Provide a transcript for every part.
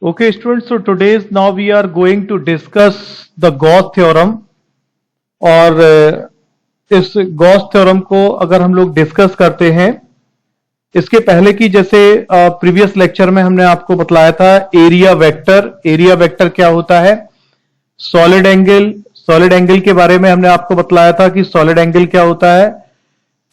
Okay, students. So today's now we are going to discuss the Gauss theorem और इस Gauss theorem को अगर हम लोग डिस्कस करते हैं इसके पहले की जैसे प्रीवियस लेक्चर में हमने आपको बतलाया था एरिया वेक्टर क्या होता है। सॉलिड एंगल के बारे में हमने आपको बतलाया था कि सॉलिड एंगल क्या होता है।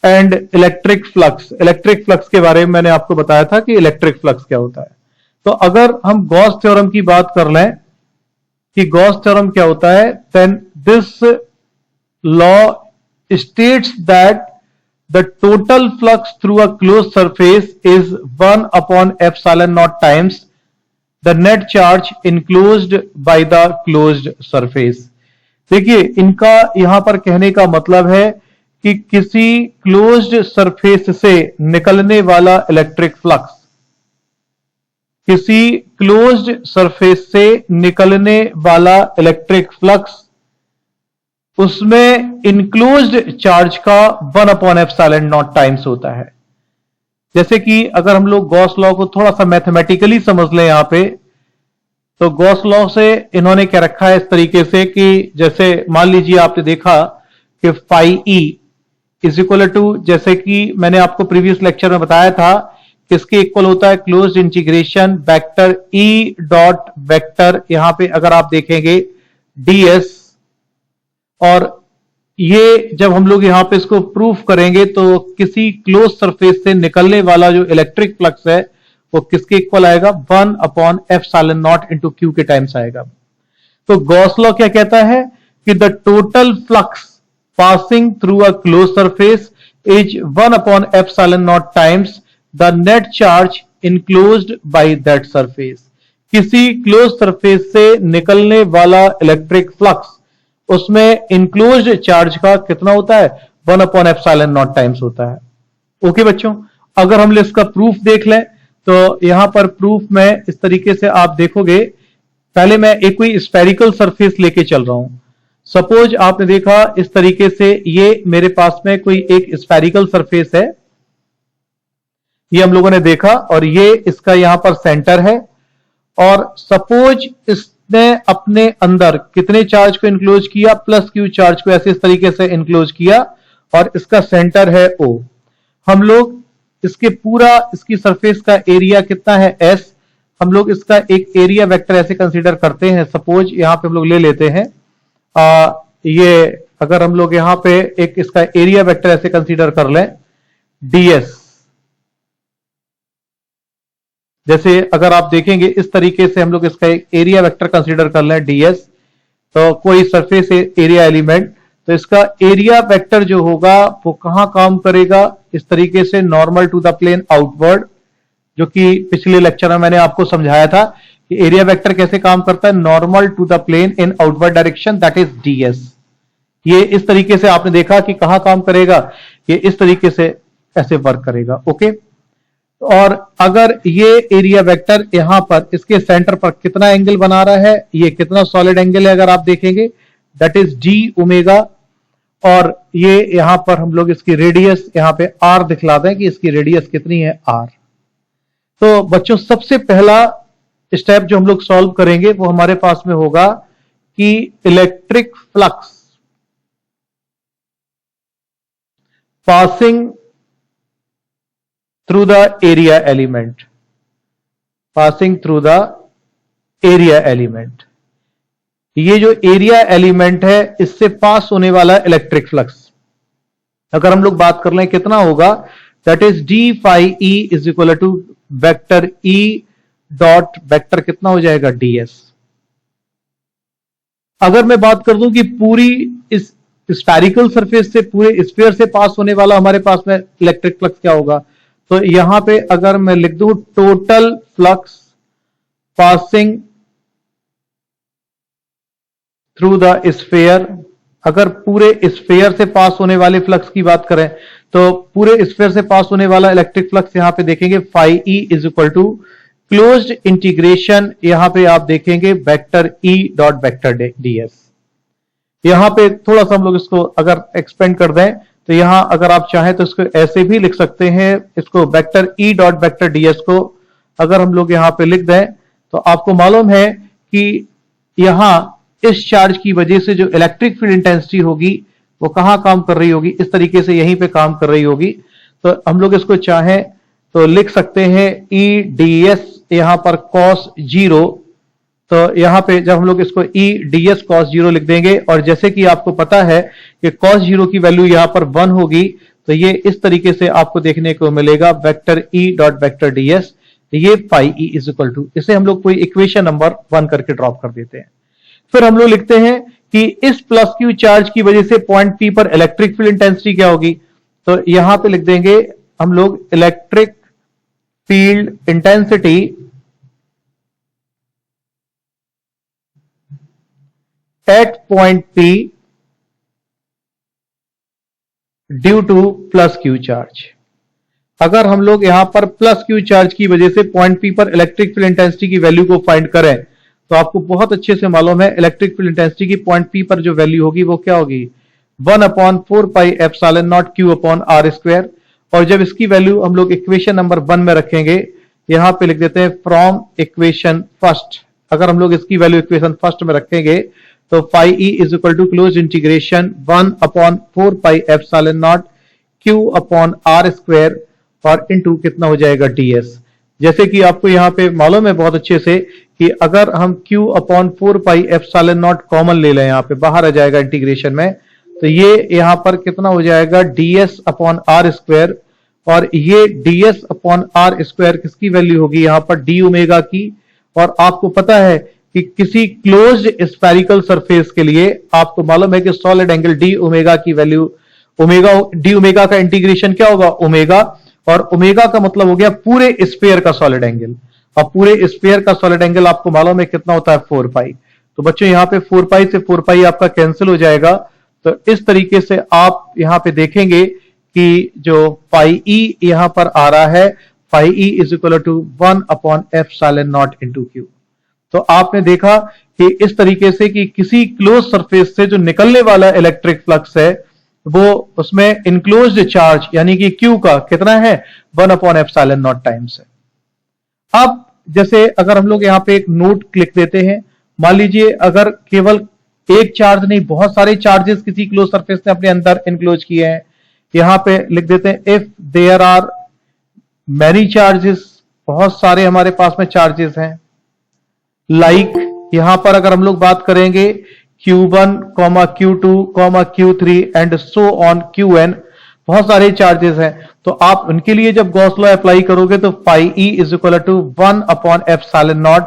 एंड इलेक्ट्रिक फ्लक्स के बारे में मैंने आपको बताया था कि इलेक्ट्रिक फ्लक्स क्या होता है। तो अगर हम गॉस थ्योरम की बात कर लें कि गॉस थ्योरम क्या होता है, then this law states that the total flux through a closed surface is 1 upon epsilon naught times the net charge enclosed by the closed surface। देखिए इनका यहां पर कहने का मतलब है कि किसी क्लोज्ड सरफेस से निकलने वाला इलेक्ट्रिक फ्लक्स, किसी क्लोज्ड सरफेस से निकलने वाला इलेक्ट्रिक फ्लक्स उसमें इनक्लोज्ड चार्ज का 1 अपॉन एप्सिलॉन नॉट टाइम्स होता है। जैसे कि अगर हम लोग गॉस लॉ को थोड़ा सा मैथमेटिकली समझ लें यहां पे, तो गॉस लॉ से इन्होंने क्या रखा है इस तरीके से कि जैसे मान लीजिए आपने देखा कि phi E is equal to, जैसे कि मैंने आपको प्रीवियस लेक्चर में बताया था किसके इक्वल होता है, closed integration vector E dot vector, यहां पे अगर आप देखेंगे डीएस। और ये जब हम लोग यहां पे इसको प्रूफ करेंगे तो किसी क्लोज सरफेस से निकलने वाला जो इलेक्ट्रिक फ्लक्स है वो किसके इक्वल आएगा, 1 upon epsilon not into Q के टाइम्स आएगा। तो गॉस लॉ क्या कहता है कि the total flux passing through a close surface is 1 upon epsilon not times the net charge enclosed by that surface. किसी क्लोज सरफेस से निकलने वाला इलेक्ट्रिक फ्लक्स उसमें इनक्लोज्ड चार्ज का कितना होता है, 1 अपॉन एप्सिलॉन नॉट टाइम्स होता है। ओके बच्चों, अगर हम इसका प्रूफ देख लें तो यहां पर प्रूफ में इस तरीके से आप देखोगे, पहले मैं एक कोई स्फेरिकल सरफेस लेके चल रहा हूं। सपोज आपने देखा इस तरीके से ये मेरे पास में कोई एक स्फेरिकल सरफेस है, ये हम लोगों ने देखा, और ये इसका यहां पर सेंटर है। और सपोज इसने अपने अंदर कितने चार्ज को इंक्लोज किया, प्लस क्यू चार्ज को ऐसे इस तरीके से इंक्लोज किया, और इसका सेंटर है ओ। हम लोग इसके पूरा इसकी सरफेस का एरिया कितना है एस, हम लोग इसका एक एरिया वेक्टर ऐसे कंसीडर करते हैं। सपोज यहां पे हम लोग ले लेते हैं ये, अगर हम लोग यहां पे एक इसका एरिया वेक्टर ऐसे कंसीडर कर लें डीएस, जैसे अगर आप देखेंगे इस तरीके से हम लोग इसका एक एरिया वेक्टर कंसीडर कर लें डीएस, तो कोई सरफेस एरिया एलिमेंट, तो इसका एरिया वेक्टर जो होगा वो कहां काम करेगा, इस तरीके से normal to the plane outward, जो कि पिछले लेक्चर में मैंने आपको समझाया था कि एरिया वेक्टर कैसे काम करता है, normal to the plane in outward direction, that is DS. ये इस तरीके से आपने देखा कि कहां काम करेगा, ये इस तरीके से ऐसे वर्क करेगा। ओके, और अगर ये एरिया वेक्टर यहां पर इसके सेंटर पर कितना एंगल बना रहा है, ये कितना सॉलिड एंगल है अगर आप देखेंगे, दैट इज डी ओमेगा। और ये यहां पर हम लोग इसकी रेडियस यहां पे आर दिखला दें कि इसकी रेडियस कितनी है, आर। तो बच्चों सबसे पहला स्टेप जो हम लोग सॉल्व करेंगे वो हमारे पास में होगा कि electric flux passing through the area element, passing through the area element, ये जो एरिया एलिमेंट है इससे पास होने वाला इलेक्ट्रिक फ्लक्स अगर हम लोग बात कर लें कितना होगा, that is D phi E is equal to vector E dot vector कितना हो जाएगा डीएस। अगर मैं बात कर दूं कि पूरी इस स्फेरिकल सरफेस से, पूरे स्फीयर से पास होने वाला हमारे पास में इलेक्ट्रिक फ्लक्स क्या होगा, तो यहां पे अगर मैं लिख दूं total flux passing through the sphere, अगर पूरे स्फीयर से पास होने वाले फ्लक्स की बात करें तो पूरे स्फीयर से पास होने वाला इलेक्ट्रिक फ्लक्स यहां पे देखेंगे phi E is equal to closed integration, यहां पे आप देखेंगे vector E dot vector DS. यहां पे थोड़ा सा हम लोग इसको अगर एक्सपेंड कर दें तो यहां अगर आप चाहें तो इसको ऐसे भी लिख सकते हैं, इसको vector E dot vector DS को अगर हम लोग यहां पे लिख दें तो आपको मालूम है कि यहां इस चार्ज की वजह से जो इलेक्ट्रिक फील्ड इंटेंसिटी होगी वो कहां काम कर रही होगी, इस तरीके से यहीं पे काम कर रही होगी। तो हम लोग इसको चाहें तो लिख सकते हैं ई डी एस यहां पर cos 0। तो यहां पे जब हम लोग इसको ई डी एस cos 0 लिख देंगे, और जैसे कि आपको पता है कि cos 0 की वैल्यू यहां पर 1 होगी, तो ये इस तरीके से आपको देखने को मिलेगा vector E dot vector D S, ये phi E is equal to, इसे हम लोग कोई इक्वेशन नंबर 1 करके ड्रॉप कर देते हैं। फिर हम लोग लिखते हैं कि इस प्लस क्यू चार्ज की वजह से पॉइंट पी पर इलेक्ट्रिक फील्ड इंटेंसिटी क्या होगी। तो यहां पे लिख देंगे हम लोग electric field intensity at point P due two plus Q charge. अगर हम लोग यहां पर प्लस क्यू चार्ज की वजह से पॉइंट पी पर इलेक्ट्रिक फील्ड इंटेंसिटी की वैल्यू को फाइंड करें, तो आपको बहुत अच्छे से मालूम है इलेक्ट्रिक फील्ड इंटेंसिटी की पॉइंट पी पर जो वैल्यू होगी वो क्या होगी, 1/4 pi epsilon naught Q upon R square. और जब इसकी वैल्यू हम लोग इक्वेशन नंबर 1 में रखेंगे, यहां पे लिख देते हैं फ्रॉम इक्वेशन फर्स्ट। अगर हम लोग इसकी वैल्यू इक्वेशन फर्स्ट में रखेंगे तो phi E is equal to close integration 1/4 pi epsilon naught Q upon R square और इनटू कितना हो जाएगा ds। जैसे कि आपको यहां पे मालूम है बहुत अच्छे से कि अगर हम q upon 4 pi epsilon not common ले लें, यहां पे बाहर आ जाएगा इंटीग्रेशन में, तो ये यहां पर कितना हो जाएगा ds अपॉन आर स्क्वायर, और ये ds अपॉन आर स्क्वायर किसकी वैल्यू होगी यहां पर डी ओमेगा की। और आपको पता है कि किसी क्लोज्ड स्फेरिकल सरफेस के लिए आपको मालूम है कि सॉलिड एंगल डी ओमेगा की वैल्यू, ओमेगा डी ओमेगा का इंटीग्रेशन क्या होगा ओमेगा, और ओमेगा का मतलब हो गया पूरे स्फीयर का सॉलिड एंगल। अब पूरे स्फीयर का सॉलिड एंगल आपको मालूम है कितना होता है 4 पाई। तो बच्चों यहां पे 4 पाई से 4 पाई आपका कैंसिल हो जाएगा। तो इस तरीके से आप यहां पे देखेंगे कि जो फाई ई यहां पर आ रहा है, phi E is equal to 1/एप्सिलॉन नॉट इनटू क्यू। तो आपने देखा कि इस तरीके से कि किसी क्लोज सरफेस से जो निकलने वाला इलेक्ट्रिक फ्लक्स है वो उसमें इनक्लोज्ड चार्ज यानी कि Q का कितना है 1/एप्सिलॉन नॉट टाइम्स है। अब जैसे अगर हम लोग यहां पे एक नोट लिख देते हैं, मान लीजिए अगर केवल एक चार्ज नहीं बहुत सारे चार्जेस किसी क्लोज सरफेस ने अपने अंदर इनक्लोज किए हैं, यहां पे लिख देते हैं if there are many charges, बहुत सारे हमारे पास में चार्जेस हैं। लाइक यहां पर अगर हम लोग बात करेंगे Q1, Q2, Q3 and so on Qn, बहुत सारे चार्जेस हैं। तो आप उनके लिए जब गॉस लॉ अप्लाई करोगे तो phi E is equal to 1/एप्सिलॉन नॉट,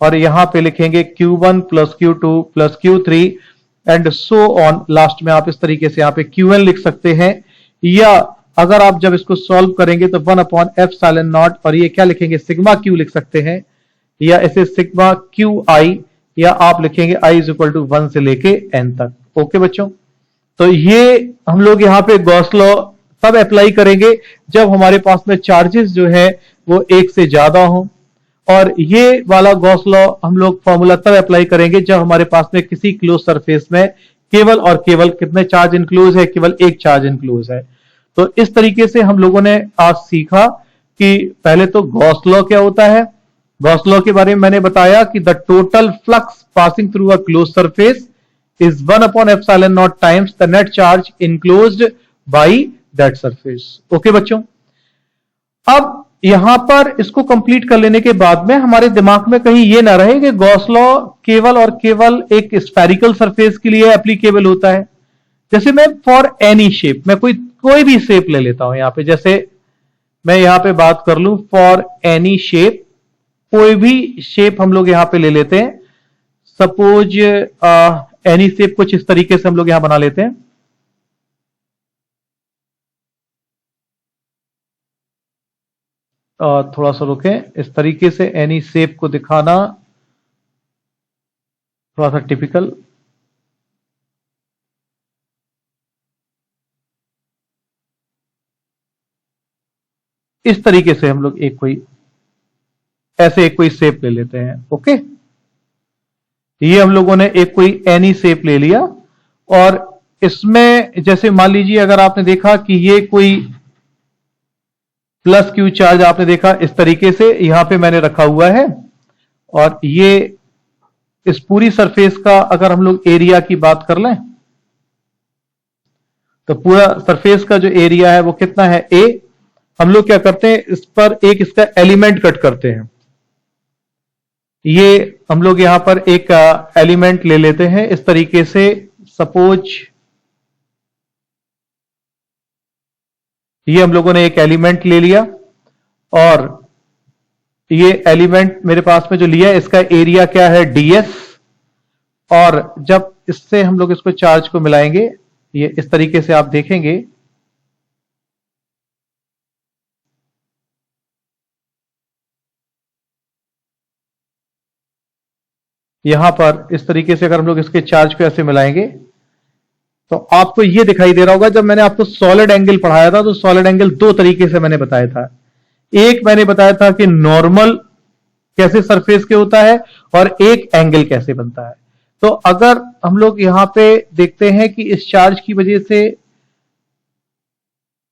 और यहां पे लिखेंगे Q1 plus Q2 plus Q3 and so on. Last में आप इस तरीके से यहां पे Qn लिख सकते हैं, या अगर आप जब इसको सॉल्व करेंगे तो 1/एप्सिलॉन नॉट, और ये क्या लिखेंगे सिग्मा Q लिख सकते हैं, या इसे सिग्मा QI, या आप लिखेंगे I इज इक्वल टू 1 से लेके n तक। ओके बच्चों, तो ये हम लोग यहां पे गॉस लॉ तब अप्लाई करेंगे जब हमारे पास में चार्जेस जो है वो एक से ज्यादा हो, और ये वाला गॉस लॉ हम लोग फॉर्मूला तब अप्लाई करेंगे जब हमारे पास में किसी क्लोज सरफेस में केवल और केवल कितने चार्ज इनक्लोज है, केवल एक चार्ज इनक्लोज है। तो इस तरीके से हम लोगों ने आज सीखा कि पहले तो गॉस लॉ क्या होता है। गॉस लॉ के बारे में मैंने बताया कि the total flux passing through a close surface is 1/एप्सिलॉन naught times the net charge enclosed by that surface. Okay बच्चों, अब यहां पर इसको कंप्लीट कर लेने के बाद में हमारे दिमाग में कहीं ये ना रहे कि गॉस लॉ केवल और केवल एक स्फेरिकल सरफेस के लिए एप्लीकेबल होता है। जैसे मैं फॉर एनी शेप, मैं कोई भी शेप ले लेता हूं, यहां पे जैसे मैं यहां पे बात कर लूं फॉर एनी शेप, कोई भी शेप हम लोग यहां पे ले लेते हैं। सपोज एनी शेप कुछ इस तरीके से हम लोग यहां बना लेते हैं। थोड़ा सा रुकें, इस तरीके से एनी शेप को दिखाना थोड़ा सा टिपिकल। इस तरीके से हम लोग एक कोई शेप ले लेते हैं। ओके, ये हम लोगों ने एक कोई एनी शेप ले लिया, और इसमें जैसे मान लीजिए अगर आपने देखा कि ये कोई प्लस क्यू चार्ज आपने देखा इस तरीके से यहां पे मैंने रखा हुआ है, और ये इस पूरी सरफेस का अगर हम लोग एरिया की बात कर लें तो पूरा सरफेस का जो एरिया है वो कितना है, ए। हम लोग क्या करते हैं, इस पर एक इसका एलिमेंट कट करते हैं। ये हम लोग यहां पर एक एलिमेंट ले लेते हैं इस तरीके से। सपोज ये हम लोगों ने एक एलिमेंट ले लिया और ये एलिमेंट मेरे पास में जो लिया है इसका एरिया क्या है, ds। और जब इससे हम लोग इसको चार्ज को मिलाएंगे, ये इस तरीके से आप देखेंगे, यहां पर इस तरीके से अगर हम लोग इसके चार्ज को ऐसे मिलाएंगे तो आपको यह दिखाई दे रहा होगा। जब मैंने आपको सॉलिड एंगल पढ़ाया था तो सॉलिड एंगल दो तरीके से मैंने बताया था। एक मैंने बताया था कि नॉर्मल कैसे सरफेस के होता है और एक एंगल कैसे बनता है। तो अगर हम लोग यहां पे देखते हैं कि इस चार्ज की वजह से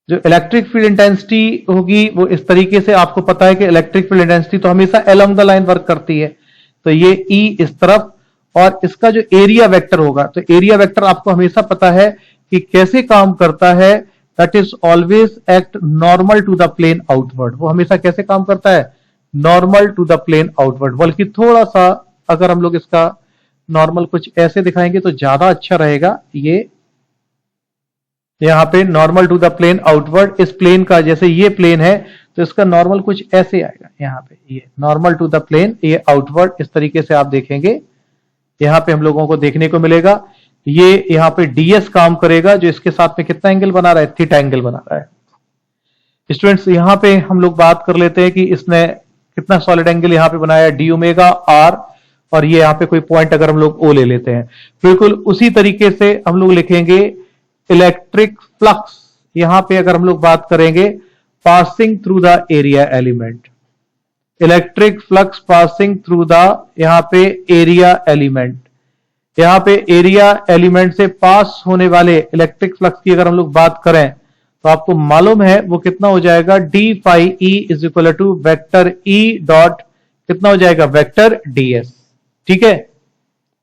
जो इलेक्ट्रिक फील्ड इंटेंसिटी होगी वो इस तरीके से, आपको पता है कि इलेक्ट्रिक फील्ड इंटेंसिटी तो हमेशा अलोंग द लाइन वर्क करती है। तो ये E इस तरफ और इसका जो एरिया वेक्टर होगा, तो एरिया वेक्टर आपको हमेशा पता है कि कैसे काम करता है। That is always act normal to the plane outward. वो हमेशा कैसे काम करता है, normal to the plane outward. बल्कि थोड़ा सा अगर हम लोग इसका नॉर्मल कुछ ऐसे दिखाएंगे तो ज्यादा अच्छा रहेगा। ये यहां पे normal to the plane outward, इस प्लेन का जैसे ये प्लेन है तो इसका नॉर्मल कुछ ऐसे आएगा। यहां पे ये नॉर्मल टू द प्लेन, ये आउटवर्ड इस तरीके से आप देखेंगे, यहां पे हम लोगों को देखने को मिलेगा। ये यहां पे ds काम करेगा जो इसके साथ में कितना एंगल बना रहा है, थीटा एंगल बना रहा है। स्टूडेंट्स यहां पे हम लोग बात कर लेते हैं कि इसने कितना सॉलिड एंगल यहां पे बनाया, डी ओमेगा आर। और ये यहां पे कोई पॉइंट अगर हम लोग ओ ले लेते हैं, बिल्कुल उसी तरीके से हम लोग लिखेंगे इलेक्ट्रिक फ्लक्स। यहां पे अगर हम लोग बात करेंगे passing through the area element, electric flux passing through the यहां पे एरिया एलिमेंट। यहां पे एरिया एलिमेंट से पास होने वाले इलेक्ट्रिक फ्लक्स की अगर हम लोग बात करें तो आपको मालूम है वो कितना हो जाएगा, D phi E is equal to vector E dot कितना हो जाएगा, वेक्टर ds। ठीक है।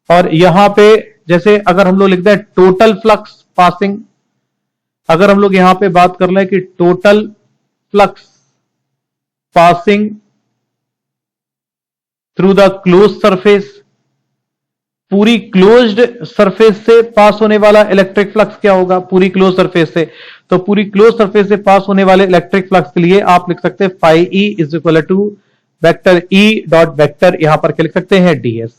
और यहां पे जैसे अगर हम लोग लिखते हैं टोटल फ्लक्स पासिंग, अगर हम लोग यहां पे बात कर लें कि total flux passing through the close surface, पूरी क्लोज्ड सरफेस से पास होने वाला इलेक्ट्रिक फ्लक्स क्या होगा, पूरी क्लोज सरफेस से। तो पूरी क्लोज सरफेस से पास होने वाले इलेक्ट्रिक फ्लक्स के लिए आप लिख सकते हैं phi E is equal to vector E dot vector यहां पर क्या लिख सकते हैं, ds।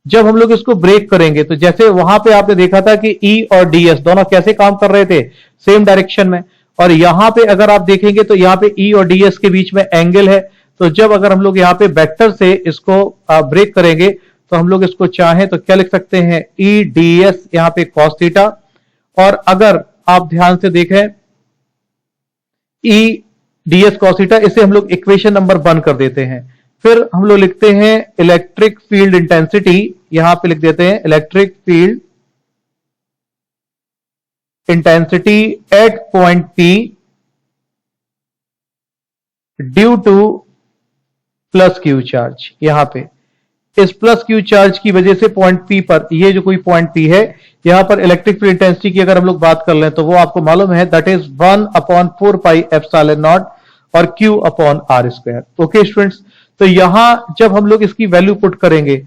जब हम लोग इसको ब्रेक करेंगे तो जैसे वहां पे आपने देखा था कि E और ds दोनों कैसे काम कर रहे थे, सेम डायरेक्शन में। और यहां पे अगर आप देखेंगे तो यहां पे E और ds के बीच में एंगल है। तो जब अगर हम लोग यहां पे वेक्टर से इसको ब्रेक करेंगे तो हम लोग इसको चाहें तो क्या लिख सकते हैं, E ds यहां पे cos थीटा। और अगर आप ध्यान से देखें E ds cos थीटा, इसे हम लोग इक्वेशन नंबर 1 कर देते हैं। फिर हम लोग लिखते हैं इलेक्ट्रिक फील्ड इंटेंसिटी, यहां पे लिख देते हैं electric field intensity at point P due two plus Q charge. यहां पे इस प्लस क्यू चार्ज की वजह से पॉइंट P पर, ये जो कोई पॉइंट P है, यहां पर इलेक्ट्रिक फील्ड इंटेंसिटी की अगर हम लोग बात कर लें तो वो आपको मालूम है that is 1/4 pi epsilon naught और Q upon R square. Okay students, तो यहां जब हम लोग इसकी वैल्यू पुट करेंगे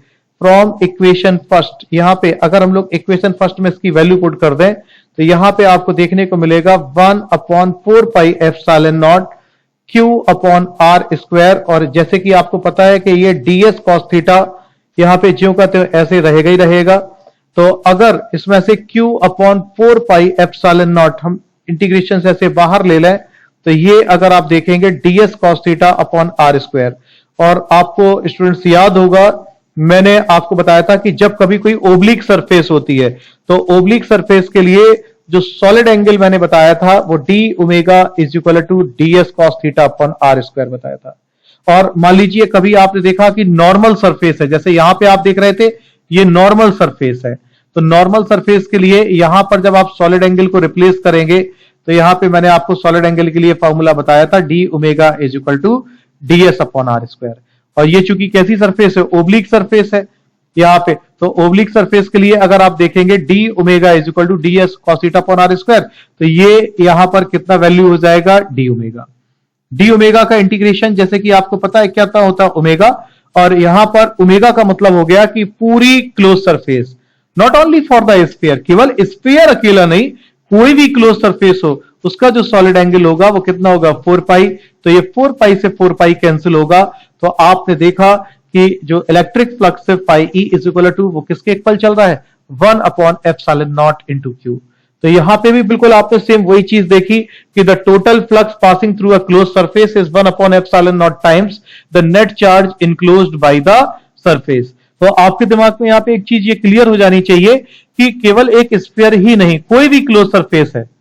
फ्रॉम इक्वेशन फर्स्ट, यहां पे अगर हम लोग इक्वेशन फर्स्ट में इसकी वैल्यू पुट कर दें तो यहां पे आपको देखने को मिलेगा 1/4 pi epsilon naught Q upon R square. और जैसे कि आपको पता है कि ये ds cos थीटा यहां पे ज्यों का त्यों ऐसे रहेगा ही रहेगा। तो अगर इसमें से Q upon 4 pi epsilon not हम इंटीग्रेशन से ऐसे बाहर ले लें तो ये अगर आप देखेंगे ds cos theta upon R square. और आपको स्टूडेंट्स याद होगा मैंने आपको बताया था कि जब कभी कोई ओब्लिक सरफेस होती है तो ओब्लिक सरफेस के लिए जो सॉलिड एंगल मैंने बताया था वो D omega is equal to ds cos theta upon R square बताया था। और मान लीजिए कभी आपने देखा कि नॉर्मल सरफेस है, जैसे यहां पे आप देख रहे थे ये नॉर्मल सरफेस है, तो नॉर्मल सरफेस के लिए यहां पर जब आप सॉलिड एंगल को रिप्लेस करेंगे तो यहां पे मैंने आपको सॉलिड एंगल के लिए फॉर्मूला बताया था D omega is equal to ds upon R square. और ये चूंकि कैसी सरफेस है, ओब्लिक सरफेस है यहाँ पे, तो ओब्लिक सरफेस के लिए अगर आप देखेंगे D omega is equal to D S cos theta upon R square, तो ये यहां पर कितना वैल्यू हो जाएगा, डी ओमेगा। डी ओमेगा का इंटीग्रेशन जैसे कि आपको पता है क्या होता है, ओमेगा, और यहां पर ओमेगा का मतलब हो गया कि पूरी close surface, not only for the sphere, केवल स्फीयर अकेला नहीं, कोई भी क्लोज सरफेस हो उसका जो सॉलिड एंगल होगा वो कितना होगा, 4 पाई। तो ये 4 पाई से 4 पाई कैंसिल होगा, तो आपने देखा कि जो इलेक्ट्रिक फ्लक्स है phi E is equal to, वो किसके इक्वल चल रहा है, 1 upon epsilon naught into Q. तो यहां पे भी बिल्कुल आपने सेम वही चीज देखी कि the total flux passing through a close surface is 1 upon epsilon not times the net charge enclosed by the surface. तो आपके दिमाग में यहां पे एक चीज ये क्लियर हो जानी चाहिए कि केवल एक स्फीयर ही नहीं, कोई भी क्लोज सरफेस है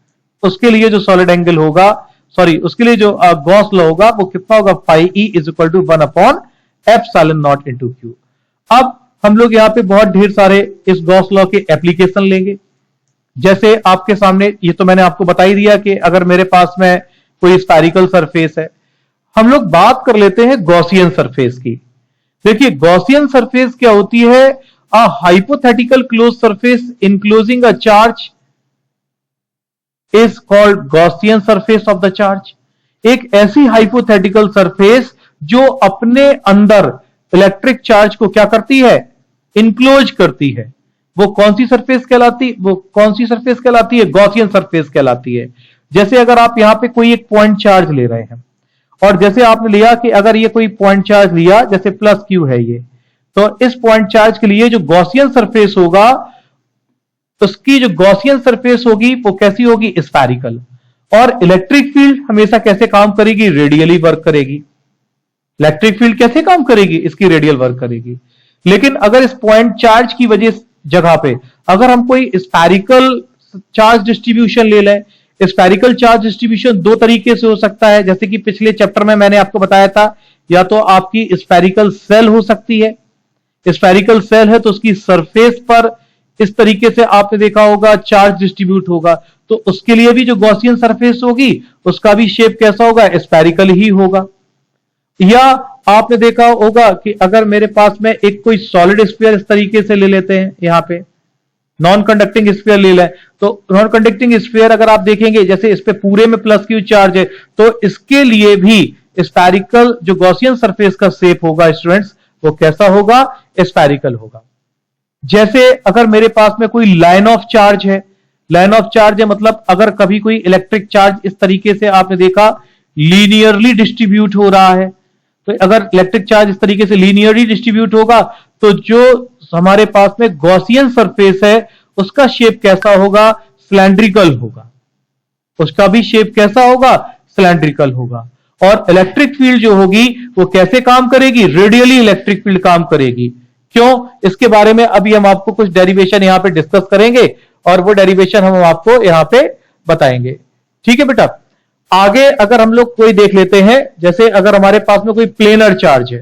उसके लिए जो सॉलिड एंगल होगा, सॉरी उसके लिए जो गॉस लॉ होगा वो कितना होगा, phi E is equal to 1 upon epsilon naught into Q. अब हम लोग यहां पे बहुत ढेर सारे इस गॉस लॉ के एप्लीकेशन लेंगे। जैसे आपके सामने, ये तो मैंने आपको बता ही दिया कि अगर मेरे पास में कोई स्फेरिकल सरफेस है, हम लोग बात कर लेते हैं गॉसियन सरफेस की। देखिए गॉसियन सरफेस क्या होती है, a hypothetical close surface enclosing a charge is called Gaussian surface of the charge. एक ऐसी हाइपोथेटिकल सरफेस जो अपने अंदर इलेक्ट्रिक चार्ज को क्या करती है, इनक्लोज करती है, वो कौन सी सरफेस कहलाती, वो कौन सी सरफेस कहलाती है, गॉसियन सरफेस कहलाती है। जैसे अगर आप यहां पे कोई एक पॉइंट चार्ज ले रहे हैं, और जैसे आपने लिया कि अगर ये कोई पॉइंट चार्ज लिया, जैसे प्लस क्यू है ये, तो इस पॉइंट चार्ज के लिए जो गॉसियन सरफेस होगा, उसकी जो गॉसियन सरफेस होगी वो कैसी होगी, स्फेरिकल। और इलेक्ट्रिक फील्ड हमेशा कैसे काम करेगी, रेडियली वर्क करेगी। इलेक्ट्रिक फील्ड कैसे काम करेगी, इसकी रेडियल वर्क करेगी। लेकिन अगर इस पॉइंट चार्ज की वजह जगह पे अगर हम कोई स्फेरिकल चार्ज डिस्ट्रीब्यूशन ले लें, स्फेरिकल चार्ज डिस्ट्रीब्यूशन दो तरीके से हो सकता है, जैसे कि पिछले चैप्टर में मैंने आपको बताया था, या तो आपकी स्फेरिकल सेल हो सकती है, स्फेरिकल सेल है तो उसकी सरफेस पर इस तरीके से आपने देखा होगा चार्ज डिस्ट्रीब्यूट होगा, तो उसके लिए भी जो गॉसियन सरफेस होगी उसका भी शेप कैसा होगा, स्फेरिकल ही होगा। या आपने देखा होगा कि अगर मेरे पास में एक कोई सॉलिड स्फीयर इस तरीके से ले लेते हैं, यहां पे नॉन कंडक्टिंग स्फीयर ले लें, तो नॉन कंडक्टिंग स्फीयर अगर आप देखेंगे जैसे इस पे पूरे में प्लस क्यू चार्ज है, तो इसके लिए भी स्फेरिकल जो गॉसियन सरफेस का शेप होगा स्टूडेंट्स, वो कैसा होगा, स्फेरिकल होगा। जैसे अगर मेरे पास में कोई लाइन ऑफ चार्ज है, लाइन ऑफ चार्ज है मतलब अगर कभी कोई इलेक्ट्रिक चार्ज इस तरीके से आपने देखा लीनियरली डिस्ट्रीब्यूट हो रहा है, तो अगर इलेक्ट्रिक चार्ज इस तरीके से लीनियरली डिस्ट्रीब्यूट होगा, तो जो हमारे पास में गॉसियन सरफेस है उसका शेप कैसा होगा, सिलेंड्रिकल होगा, उसका भी शेप कैसा होगा, सिलेंड्रिकल होगा। और इलेक्ट्रिक फील्ड जो होगी वो कैसे काम करेगी, रेडियली इलेक्ट्रिक फील्ड काम करेगी। क्यों, इसके बारे में अभी हम आपको कुछ डेरिवेशन यहां पे डिस्कस करेंगे और वो डेरिवेशन हम आपको यहां पे बताएंगे। ठीक है बेटा, आगे अगर हम लोग कोई देख लेते हैं, जैसे अगर हमारे पास में कोई प्लेनर चार्ज है,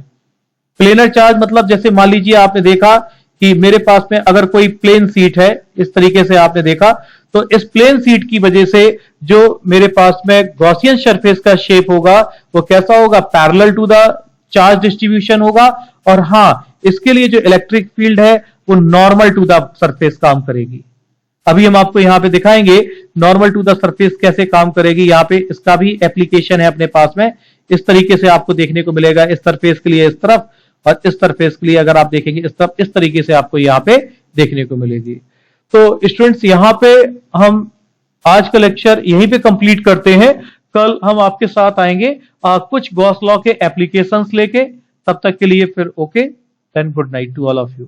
प्लेनर चार्ज मतलब जैसे मान लीजिए आपने देखा कि मेरे पास में अगर कोई प्लेन सीट है, इस तरीके से आपने देखा, तो इस प्लेन सीट की वजह से जो मेरे पास में गॉसियन सरफेस का शेप होगा वो कैसा होगा, parallel to the charge distribution होगा। और हां, इसके लिए जो इलेक्ट्रिक फील्ड है वो नॉर्मल टू द सरफेस काम करेगी। अभी हम आपको यहां पे दिखाएंगे नॉर्मल टू द सरफेस कैसे काम करेगी, यहां पे इसका भी एप्लीकेशन है अपने पास में। इस तरीके से आपको देखने को मिलेगा, इस सरफेस के लिए इस तरफ और इस सरफेस के लिए अगर आप देखेंगे इस तरफ, इस तरीके से आपको यहां पे देखने को मिलेगी। तो स्टूडेंट्स यहां पे हम आज का लेक्चर यहीं पे कंप्लीट करते हैं। कल हम आपके साथ आएंगे कुछ गॉस लॉ के एप्लीकेशंस लेके। तब तक के लिए फिर okay, then good night to all of you.